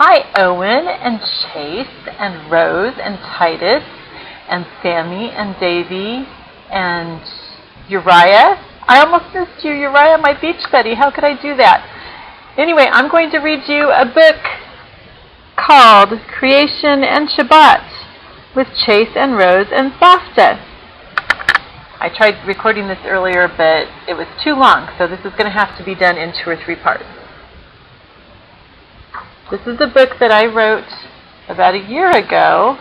Hi, Owen and Chase and Rose and Titus and Sammy and Davy and Uriah. I almost missed you, Uriah, my beach buddy. How could I do that? Anyway, I'm going to read you a book called Creation and Shabbat with Chase and Rose and Savta. I tried recording this earlier, but it was too long, so this is going to have to be done in 2 or 3 parts. This is a book that I wrote about a year ago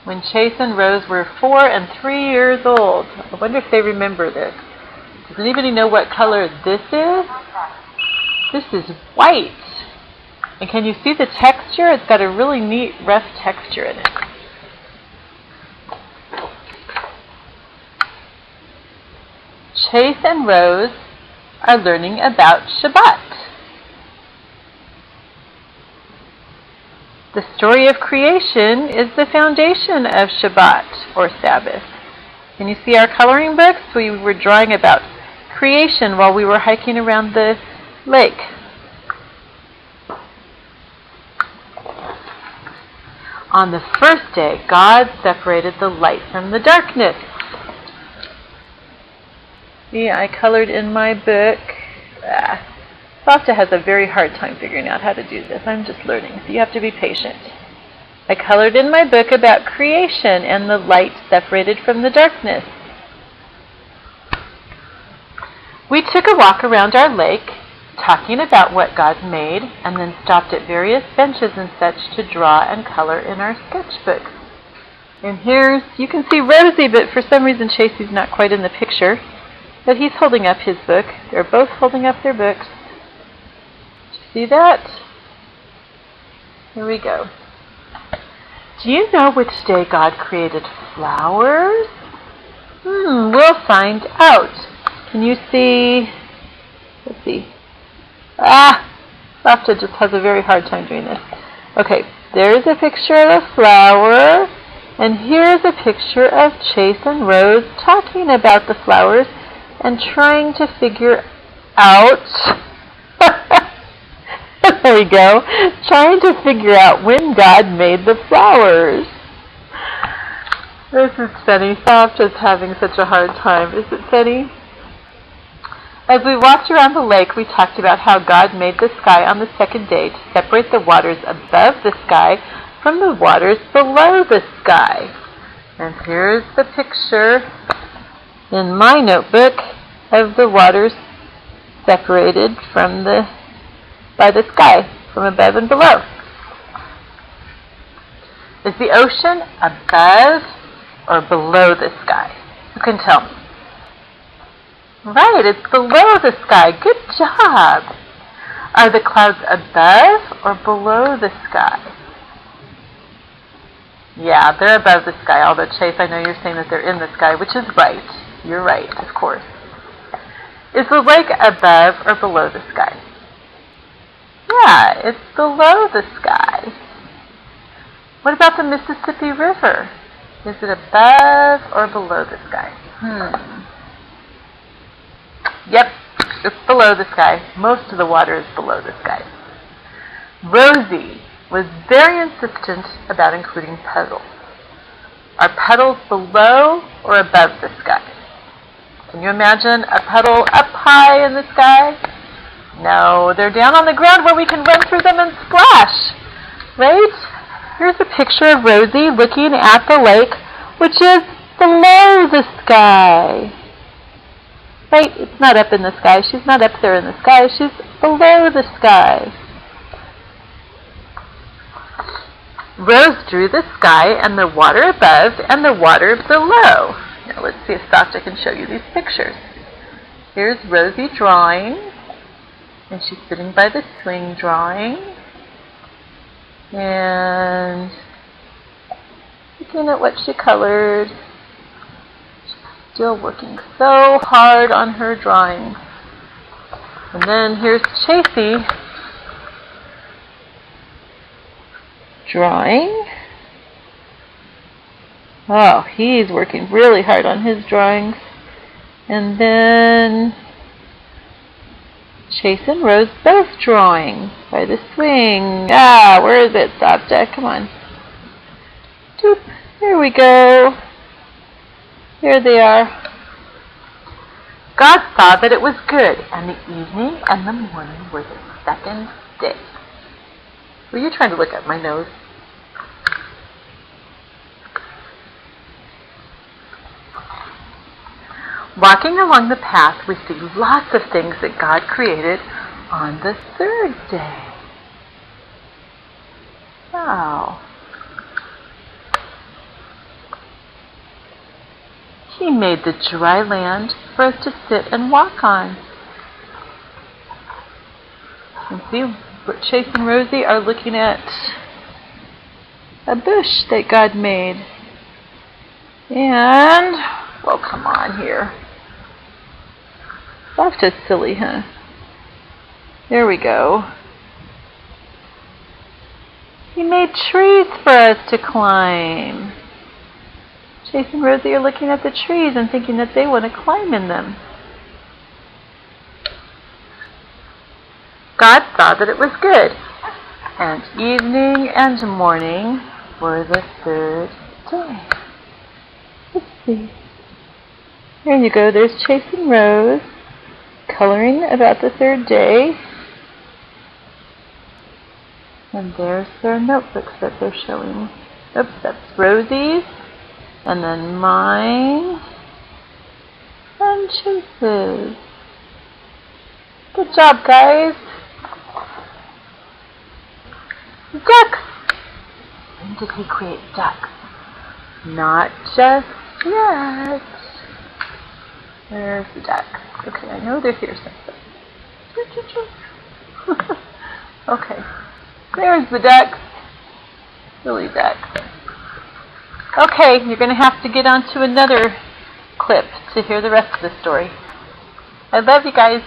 when Chase and Rose were 4 and 3 years old. I wonder if they remember this. Does anybody know what color this is? This is white. And can you see the texture? It's got a really neat, rough texture in it. Chase and Rose are learning about Shabbat. The story of creation is the foundation of Shabbat, or Sabbath. Can you see our coloring books? We were drawing about creation while we were hiking around the lake. On the first day, God separated the light from the darkness. See, I colored in my book. Savta has a very hard time figuring out how to do this. I'm just learning, so you have to be patient. I colored in my book about creation and the light separated from the darkness. We took a walk around our lake, talking about what God made, and then stopped at various benches and such to draw and color in our sketchbooks. And here's, you can see Rosie, but for some reason Chasey's not quite in the picture. But he's holding up his book. They're both holding up their books. See that? Here we go. Do you know which day God created flowers? We'll find out. Can you see? Let's see. Savta just has a very hard time doing this. Okay, there's a picture of a flower, and here's a picture of Chase and Rose talking about the flowers and trying to figure out, there we go, trying to figure out when God made the flowers. This is funny. Savta's having such a hard time. Is it funny? As we walked around the lake, we talked about how God made the sky on the second day to separate the waters above the sky from the waters below the sky. And here's the picture in my notebook of the waters separated by the sky from above and below. Is the ocean above or below the sky? Who can tell me? Right, it's below the sky. Good job. Are the clouds above or below the sky? Yeah, they're above the sky, although Chase, I know you're saying that they're in the sky, which is right. You're right, of course. Is the lake above or below the sky? Yeah, it's below the sky. What about the Mississippi River? Is it above or below the sky? Yep, it's below the sky. Most of the water is below the sky. Rosie was very insistent about including petals. Are petals below or above the sky? Can you imagine a petal up high in the sky? No, they're down on the ground where we can run through them and splash. Right? Here's a picture of Rosie looking at the lake, which is below the sky. Right? It's not up in the sky. She's not up there in the sky. She's below the sky. Rose drew the sky and the water above and the water below. Now let's see if Savta can show you these pictures. Here's Rosie drawing, and she's sitting by the swing drawing, and looking at what she colored. She's still working so hard on her drawing. And then here's Chasey drawing. Oh, he's working really hard on his drawings. And then Chase and Rose both drawing by the swing. Ah, where is it, Savta? Come on. Doop. Here we go. Here they are. God saw that it was good, and the evening and the morning were the second day. Were you trying to look at my nose? Walking along the path, we see lots of things that God created on the third day. Wow. He made the dry land for us to sit and walk on. You can see Chase and Rosie are looking at a bush that God made. And, well, come on here. That's just silly, huh? There we go. He made trees for us to climb. Chase and Rosie are looking at the trees and thinking that they want to climb in them. God saw that it was good, and evening and morning were the third day. Let's see. There you go. There's Chase and Rose coloring about the third day. And there's their notebooks that they're showing. Oops, that's Rosie's. And then mine. And Chase's. Good job, guys. Ducks. When did he create ducks? Not just yet. There's the ducks. Okay, I know they're here somewhere. Okay. There's the ducks. Silly ducks. Okay, you're going to have to get on to another clip to hear the rest of the story. I love you guys.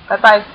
Bye-bye.